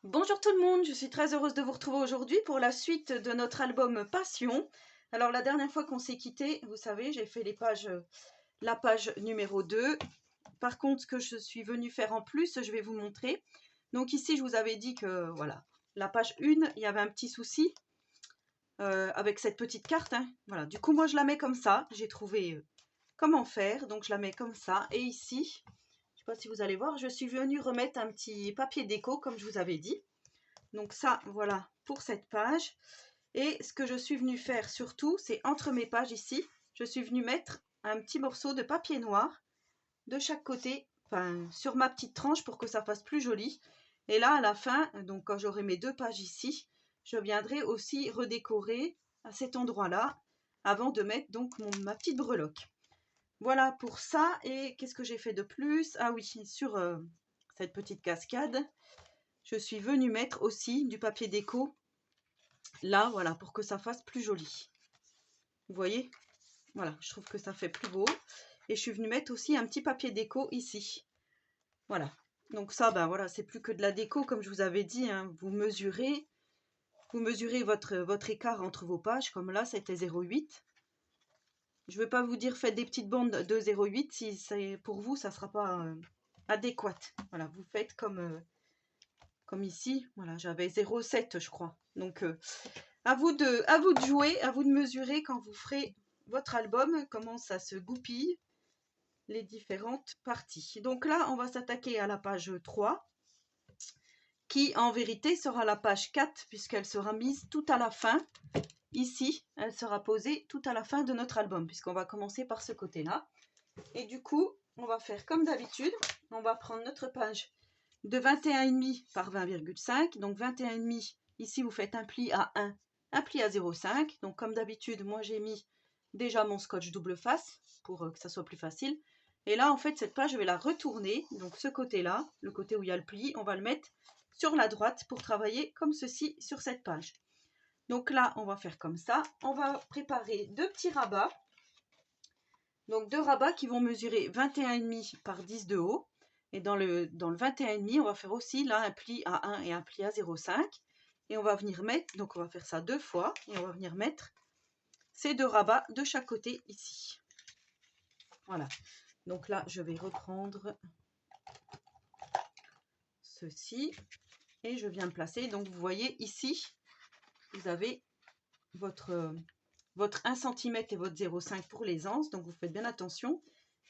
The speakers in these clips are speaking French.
Bonjour tout le monde, je suis très heureuse de vous retrouver aujourd'hui pour la suite de notre album Passion. Alors la dernière fois qu'on s'est quitté, vous savez, j'ai fait la page numéro 2. Par contre, ce que je suis venue faire en plus, je vais vous montrer. Donc ici, je vous avais dit que voilà, la page 1, il y avait un petit souci avec cette petite carte. Voilà, du coup, moi je la mets comme ça. J'ai trouvé comment faire, donc je la mets comme ça. Et ici, je ne sais pas si vous allez voir, je suis venue remettre un petit papier déco comme je vous avais dit. Donc ça, voilà pour cette page. Et ce que je suis venue faire surtout, c'est entre mes pages ici, je suis venue mettre un petit morceau de papier noir de chaque côté, enfin sur ma petite tranche pour que ça fasse plus joli. Et là, à la fin, donc quand j'aurai mes deux pages ici, je viendrai aussi redécorer à cet endroit-là avant de mettre donc ma petite breloque. Voilà pour ça. Et qu'est-ce que j'ai fait de plus? Ah oui, sur cette petite cascade, je suis venue mettre aussi du papier déco là, voilà, pour que ça fasse plus joli. Vous voyez? Voilà, je trouve que ça fait plus beau. Et je suis venue mettre aussi un petit papier déco ici. Voilà. Donc ça, ben voilà, c'est plus que de la déco, comme je vous avais dit. Vous mesurez votre écart entre vos pages, comme là, c'était 0,8. Je ne veux pas vous dire faites des petites bandes de 0,8 si c'est pour vous, ça ne sera pas adéquat. Voilà, vous faites comme ici. Voilà, j'avais 0,7 je crois. Donc à vous de jouer, à vous de mesurer quand vous ferez votre album, comment ça se goupille, les différentes parties. Donc là, on va s'attaquer à la page 3, qui en vérité sera la page 4, puisqu'elle sera mise tout à la fin. Ici, elle sera posée tout à la fin de notre album, puisqu'on va commencer par ce côté-là. Et du coup, on va faire comme d'habitude, on va prendre notre page de 21,5 par 20,5. Donc 21,5, ici vous faites un pli à 1, un pli à 0,5. Donc comme d'habitude, moi j'ai mis déjà mon scotch double face pour que ça soit plus facile. Et là, en fait, cette page, je vais la retourner. Donc ce côté-là, le côté où il y a le pli, on va le mettre sur la droite pour travailler comme ceci sur cette page. Donc là, on va faire comme ça. On va préparer deux petits rabats. Donc deux rabats qui vont mesurer 21,5 par 10 de haut. Et dans le 21,5, on va faire aussi là un pli à 1 et un pli à 0,5. Et on va venir mettre, donc on va faire ça deux fois, et on va venir mettre ces deux rabats de chaque côté ici. Voilà. Donc là, je vais reprendre ceci et je viens placer. Donc vous voyez ici, vous avez votre 1 cm et votre 0,5 pour les anses. Donc vous faites bien attention.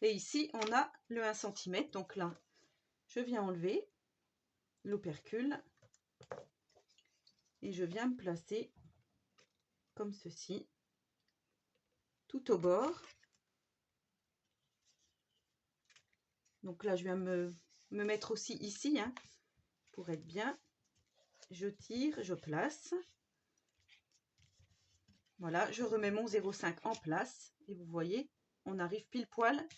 Et ici, on a le 1 cm. Donc là, je viens enlever l'opercule et je viens me placer comme ceci, tout au bord. Donc là, je viens me mettre aussi ici, pour être bien. Je tire, je place. Voilà, je remets mon 0,5 en place. Et vous voyez, on arrive pile poil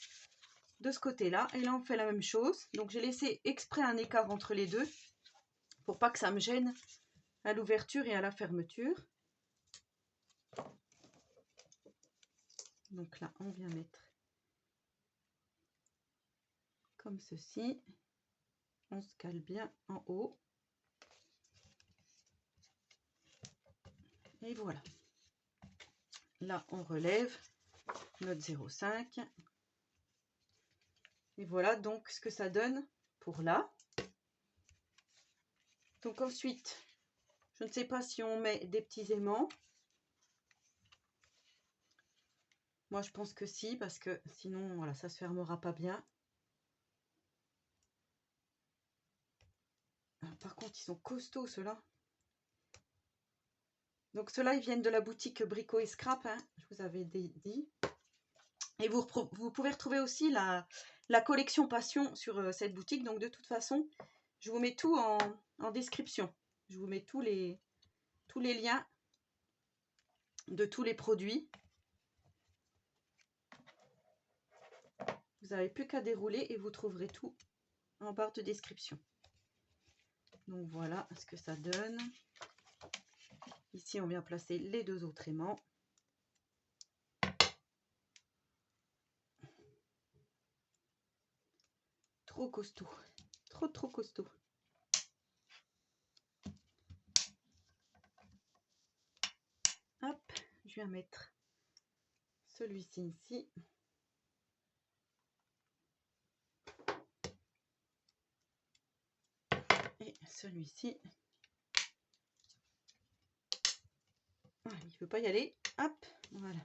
de ce côté-là. Et là, on fait la même chose. Donc, j'ai laissé exprès un écart entre les deux pour pas que ça me gêne à l'ouverture et à la fermeture. Donc là, on vient mettre comme ceci. On se cale bien en haut. Et voilà. Là, on relève notre 0,5. Et voilà donc ce que ça donne pour là. Donc ensuite, je ne sais pas si on met des petits aimants. Moi, je pense que si, parce que sinon, voilà, ça se fermera pas bien. Par contre, ils sont costauds, ceux-là. Donc, ceux-là, ils viennent de la boutique Brico et Scrap, je vous avais dit. Et vous pouvez retrouver aussi la collection Passion sur cette boutique. Donc, de toute façon, je vous mets tout en description. Je vous mets tous les liens de tous les produits. Vous n'avez plus qu'à dérouler et vous trouverez tout en barre de description. Donc voilà ce que ça donne. Ici, on vient placer les deux autres aimants. Trop costaud. Trop costaud. viens mettre celui-ci ici. Et celui-ci. Ah, il ne veut pas y aller. Hop, voilà.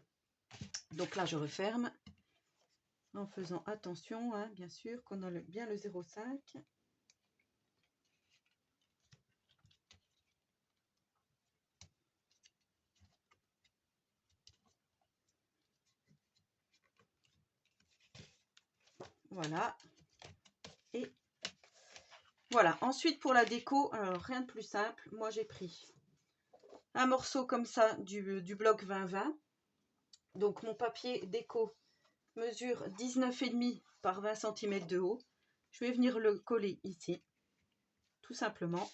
Donc là, je referme en faisant attention, hein, bien sûr, qu'on a bien le 0,5. Voilà. Et voilà. Ensuite, pour la déco, alors rien de plus simple. Moi, j'ai pris un morceau comme ça du bloc 20-20. Donc, mon papier déco mesure 19,5 par 20 cm de haut. Je vais venir le coller ici, tout simplement.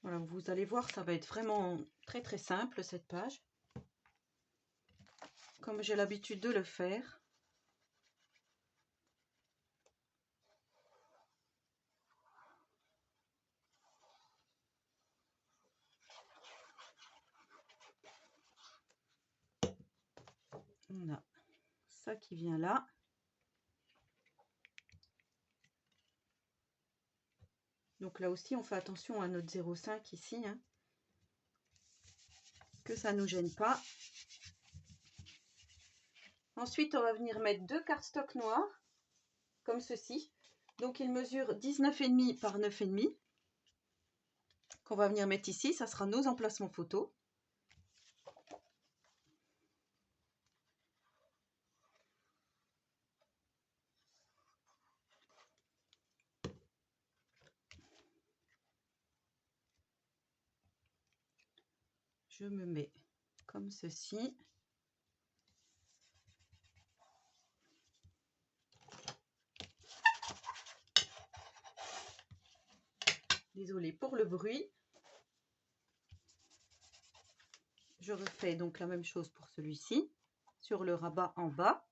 Voilà, vous allez voir, ça va être vraiment très très simple cette page, comme j'ai l'habitude de le faire. On a ça qui vient là. Donc là aussi, on fait attention à notre 0,5 ici, hein, que ça ne nous gêne pas. Ensuite, on va venir mettre 2 cardstock noirs, comme ceci. Donc, il mesure 19,5 par 9,5. Qu'on va venir mettre ici, ça sera nos emplacements photos. Je me mets comme ceci. Désolée pour le bruit. Je refais donc la même chose pour celui-ci, sur le rabat en bas.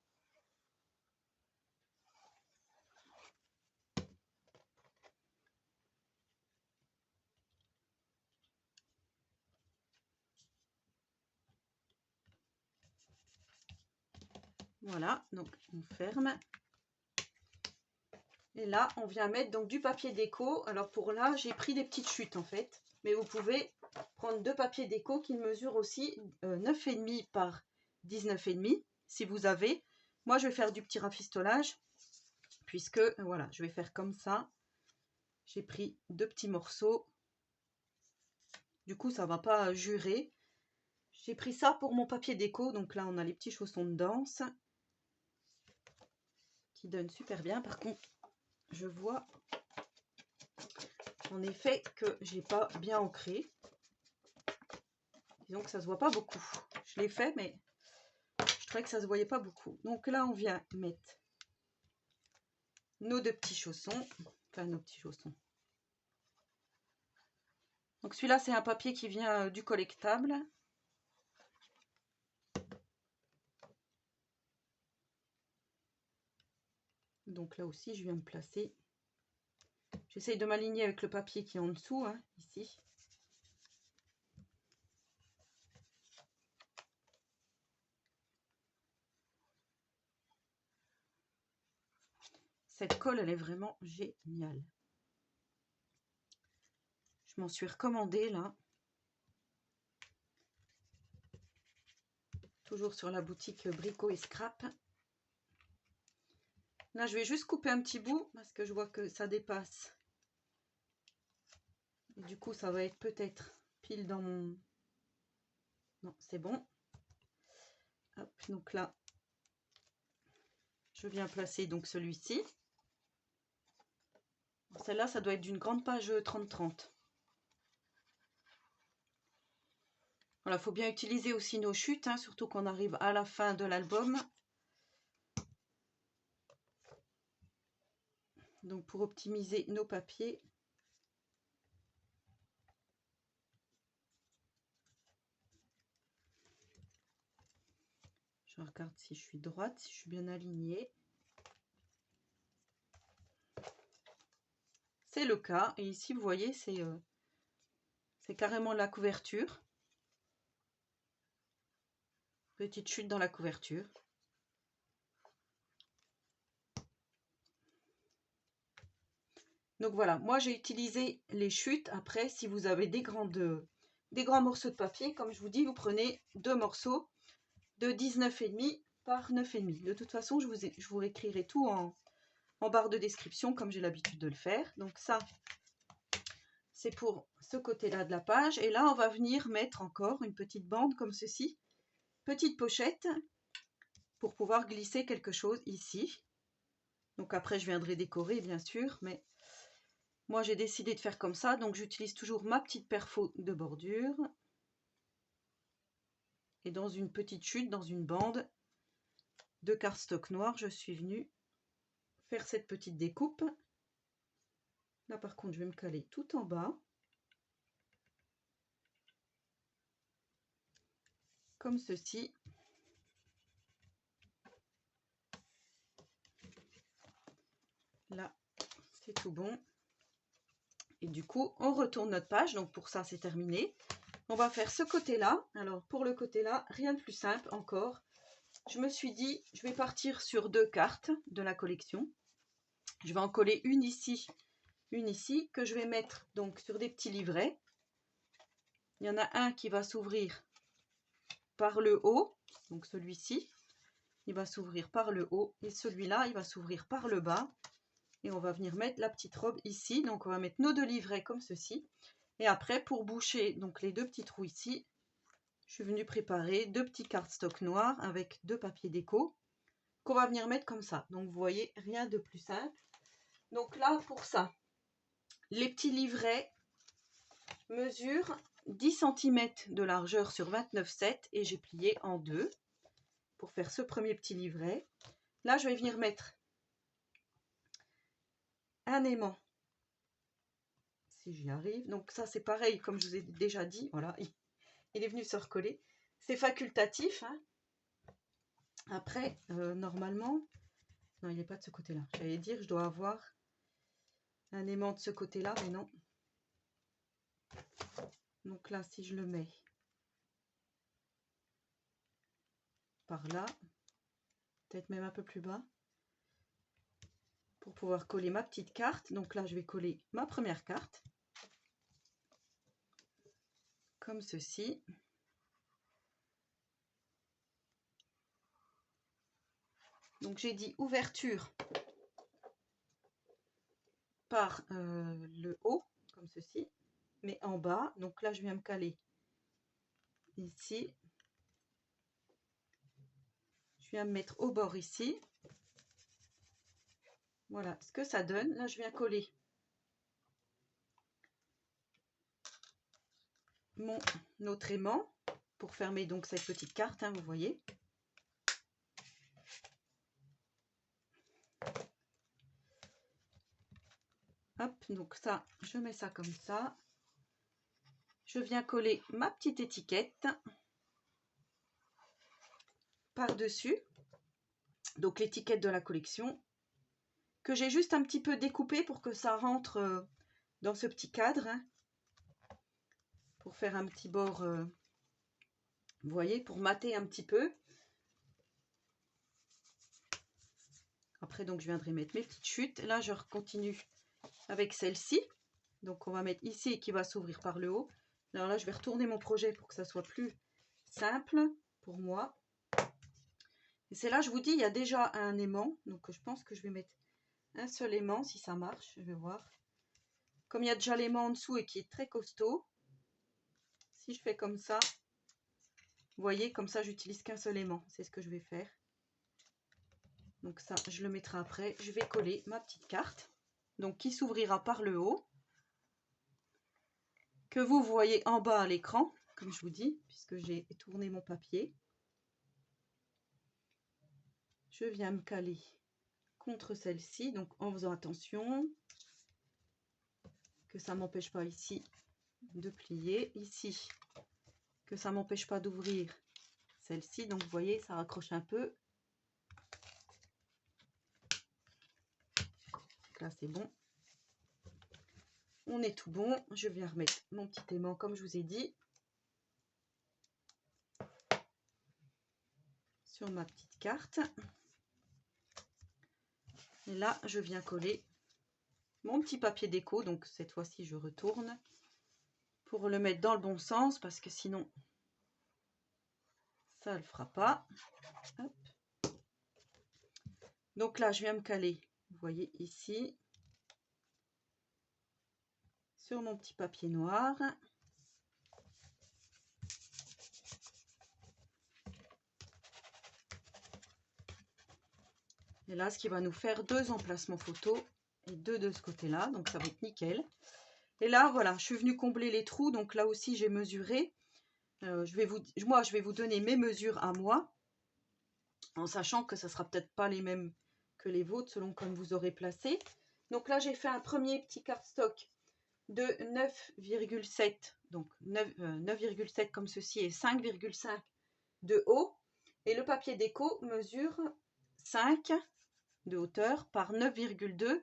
Voilà, donc on ferme. Et là, on vient mettre donc du papier déco. Alors pour là, j'ai pris des petites chutes en fait. Mais vous pouvez prendre 2 papiers déco qui mesurent aussi 9,5 par 19,5 si vous avez. Moi, je vais faire du petit rafistolage puisque voilà, je vais faire comme ça. J'ai pris 2 petits morceaux. Du coup, ça ne va pas jurer. J'ai pris ça pour mon papier déco. Donc là, on a les petits chaussons de danse qui donnent super bien. Par contre, je vois en effet que j'ai pas bien ancré. Disons que ça se voit pas beaucoup. Je l'ai fait, mais je trouvais que ça se voyait pas beaucoup. Donc là, on vient mettre nos 2 petits chaussons. Enfin, nos petits chaussons. Donc celui-là, c'est un papier qui vient du collectable. Donc là aussi, je viens me placer. J'essaye de m'aligner avec le papier qui est en dessous, hein, ici. Cette colle, elle est vraiment géniale. Je m'en suis recommandée là. Toujours sur la boutique Brico et Scrap. Là, je vais juste couper un petit bout parce que je vois que ça dépasse. Et du coup, ça va être peut-être pile dans mon... Non, c'est bon. Hop, donc là, je viens placer donc celui-ci. Celle-là, ça doit être d'une grande page 30-30. Voilà, il faut bien utiliser aussi nos chutes, hein, surtout qu'on arrive à la fin de l'album. Donc pour optimiser nos papiers. Je regarde si je suis droite, si je suis bien alignée. c'est le cas. Et ici, vous voyez, c'est carrément la couverture. Petite chute dans la couverture. Donc voilà, moi j'ai utilisé les chutes. Après, si vous avez des grands morceaux de papier, comme je vous dis, vous prenez 2 morceaux de 19,5 par 9,5. De toute façon, je vous écrirai tout en barre de description, comme j'ai l'habitude de le faire. Donc ça, c'est pour ce côté-là de la page. Et là, on va venir mettre encore une petite bande comme ceci. Petite pochette pour pouvoir glisser quelque chose ici. Donc après, je viendrai décorer, bien sûr, mais moi, j'ai décidé de faire comme ça. Donc, j'utilise toujours ma petite perfo de bordure. Et dans une petite chute, dans une bande de cardstock noir, je suis venue faire cette petite découpe. Là, par contre, je vais me caler tout en bas. Comme ceci. Là, c'est tout bon. Et du coup, on retourne notre page. Donc, pour ça, c'est terminé. On va faire ce côté-là. Alors, pour le côté-là, rien de plus simple encore. Je me suis dit, je vais partir sur 2 cartes de la collection. Je vais en coller une ici, que je vais mettre donc sur des petits livrets. Il y en a un qui va s'ouvrir par le haut, donc celui-ci, il va s'ouvrir par le haut, et celui-là, il va s'ouvrir par le bas. Et on va venir mettre la petite robe ici. Donc, on va mettre nos 2 livrets comme ceci. Et après, pour boucher donc les 2 petits trous ici, je suis venue préparer 2 petits cardstock noirs avec 2 papiers déco qu'on va venir mettre comme ça. Donc, vous voyez, rien de plus simple. Donc là, pour ça, les petits livrets mesurent 10 cm de largeur sur 29,7 et j'ai plié en 2 pour faire ce premier petit livret. Là, je vais venir mettre un aimant, si j'y arrive. Donc ça, c'est pareil, comme je vous ai déjà dit. Voilà, il est venu se recoller. C'est facultatif. Hein. Après, normalement... Non, il n'est pas de ce côté-là. J'allais dire, je dois avoir un aimant de ce côté-là, mais non. Donc là, si je le mets par là, peut-être même un peu plus bas, pour pouvoir coller ma petite carte. Donc là, je vais coller ma première carte, comme ceci. Donc j'ai dit ouverture par le haut, comme ceci, mais en bas. Donc là, je viens me caler ici. Je viens me mettre au bord ici. Voilà ce que ça donne. Là, je viens coller mon autre aimant pour fermer donc cette petite carte, hein, vous voyez. Hop, donc ça, je mets ça comme ça. Je viens coller ma petite étiquette par-dessus. Donc l'étiquette de la collection, que j'ai juste un petit peu découpée pour que ça rentre dans ce petit cadre. Hein, pour faire un petit bord, vous voyez, pour mater un petit peu. Après, donc, je viendrai mettre mes petites chutes. Là, je continue avec celle-ci. Donc, on va mettre ici qui va s'ouvrir par le haut. Alors là, je vais retourner mon projet pour que ça soit plus simple pour moi. Et c'est là, je vous dis, il y a déjà un aimant. Donc, je pense que je vais mettre un seul aimant si ça marche. Je vais voir. Comme il y a déjà l'aimant en dessous et qui est très costaud, si je fais comme ça, vous voyez, comme ça, j'utilise qu'un seul aimant. C'est ce que je vais faire. Donc ça, je le mettrai après. Je vais coller ma petite carte. Donc qui s'ouvrira par le haut. Que vous voyez en bas à l'écran, comme je vous dis, puisque j'ai tourné mon papier. Je viens me caler contre celle-ci, donc en faisant attention que ça ne m'empêche pas ici de plier. Ici, que ça ne m'empêche pas d'ouvrir celle-ci. Donc vous voyez, ça raccroche un peu. Donc là, c'est bon. On est tout bon. Je viens remettre mon petit aimant comme je vous ai dit sur ma petite carte. Et là, je viens coller mon petit papier déco. Donc cette fois-ci, je retourne pour le mettre dans le bon sens parce que sinon, ça ne le fera pas. Hop. Donc là, je viens me caler, vous voyez ici, sur mon petit papier noir. Et là, ce qui va nous faire 2 emplacements photo et 2 de ce côté-là. Donc, ça va être nickel. Et là, voilà, je suis venue combler les trous. Donc, là aussi, j'ai mesuré. Moi, je vais vous donner mes mesures à moi. En sachant que ça ne sera peut-être pas les mêmes que les vôtres, selon comme vous aurez placé. Donc là, j'ai fait un premier petit cardstock de 9,7. Donc, 9,7 comme ceci et 5,5 de haut. Et le papier déco mesure 5 de hauteur par 9,2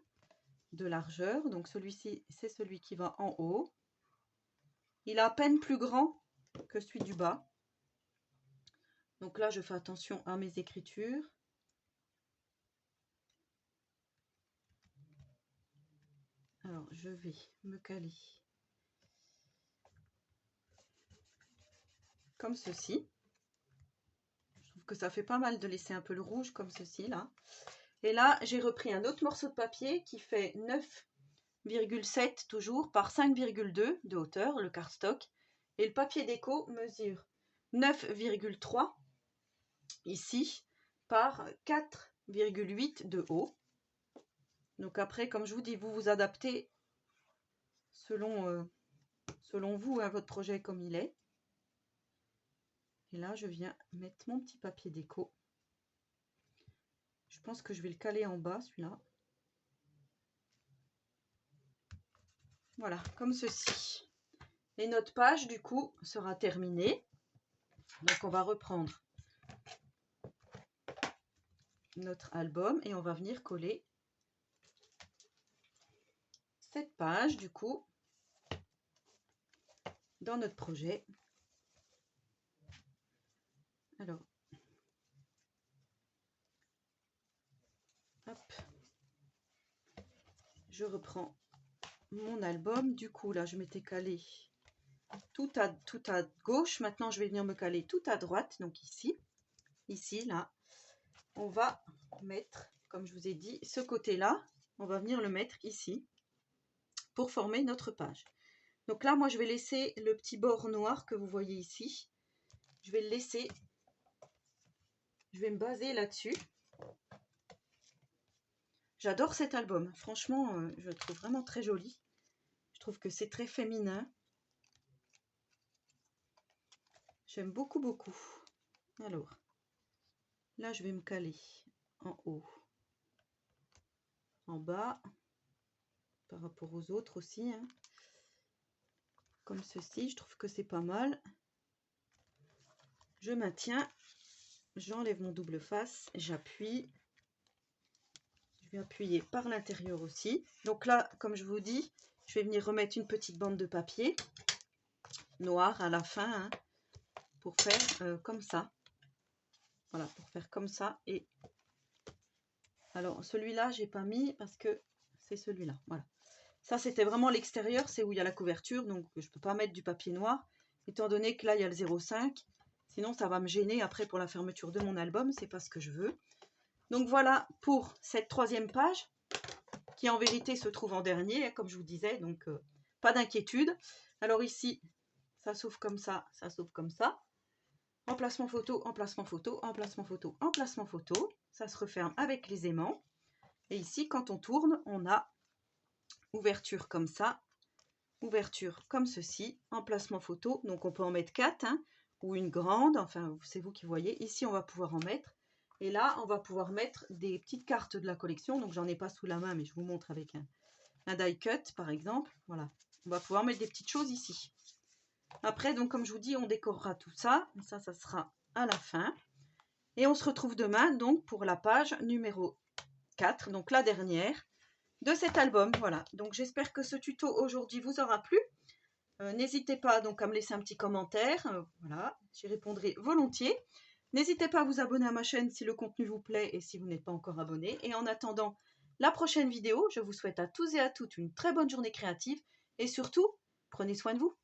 de largeur. Donc celui-ci, c'est celui qui va en haut. Il est à peine plus grand que celui du bas. Donc là, je fais attention à mes écritures. Alors, je vais me caler comme ceci. Je trouve que ça fait pas mal de laisser un peu le rouge comme ceci, là. Et là, j'ai repris un autre morceau de papier qui fait 9,7 toujours par 5,2 de hauteur, le cardstock. Et le papier déco mesure 9,3 ici par 4,8 de haut. Donc après, comme je vous dis, vous vous adaptez selon vous, hein, votre projet comme il est. Et là, je viens mettre mon petit papier déco. Je pense que je vais le caler en bas, celui-là. Voilà, comme ceci. Et notre page, du coup, sera terminée. Donc, on va reprendre notre album et on va venir coller cette page, du coup, dans notre projet. Alors, hop, je reprends mon album. Du coup, là, je m'étais calé tout à gauche. Maintenant, je vais venir me caler tout à droite. Donc ici, là, on va mettre, comme je vous ai dit, ce côté-là, on va venir le mettre ici pour former notre page. Donc là, moi, je vais laisser le petit bord noir que vous voyez ici. Je vais le laisser. Je vais me baser là-dessus. J'adore cet album. Franchement, je le trouve vraiment très joli. Je trouve que c'est très féminin. J'aime beaucoup, beaucoup. Alors, là, je vais me caler en haut, en bas, par rapport aux autres aussi, hein. Comme ceci, je trouve que c'est pas mal. Je maintiens, j'enlève mon double face, j'appuie. Je vais appuyer par l'intérieur aussi. Donc là, comme je vous dis, je vais venir remettre une petite bande de papier noir à la fin, hein, pour faire comme ça. Voilà, pour faire comme ça. Et alors, celui-là, j'ai pas mis parce que c'est celui-là. Voilà. Ça, c'était vraiment l'extérieur, c'est où il y a la couverture. Donc, je ne peux pas mettre du papier noir, étant donné que là, il y a le 0,5. Sinon, ça va me gêner après pour la fermeture de mon album. C'est pas ce que je veux. Donc, voilà pour cette 3e page, qui en vérité se trouve en dernier, comme je vous disais. Donc, pas d'inquiétude. Alors ici, ça s'ouvre comme ça, ça s'ouvre comme ça. Emplacement photo, emplacement photo, emplacement photo, emplacement photo. Ça se referme avec les aimants. Et ici, quand on tourne, on a ouverture comme ça, ouverture comme ceci, emplacement photo. Donc, on peut en mettre 4, hein, ou une grande. Enfin, c'est vous qui voyez. Ici, on va pouvoir en mettre. Et là, on va pouvoir mettre des petites cartes de la collection. Donc, j'en ai pas sous la main, mais je vous montre avec un die cut, par exemple. Voilà. On va pouvoir mettre des petites choses ici. Après, donc, comme je vous dis, on décorera tout ça. Ça sera à la fin. Et on se retrouve demain, donc, pour la page numéro 4, donc la dernière. de cet album. Voilà, donc j'espère que ce tuto aujourd'hui vous aura plu. N'hésitez pas donc à me laisser un petit commentaire, voilà, j'y répondrai volontiers. N'hésitez pas à vous abonner à ma chaîne si le contenu vous plaît et si vous n'êtes pas encore abonné. Et en attendant la prochaine vidéo, je vous souhaite à tous et à toutes une très bonne journée créative et surtout, prenez soin de vous.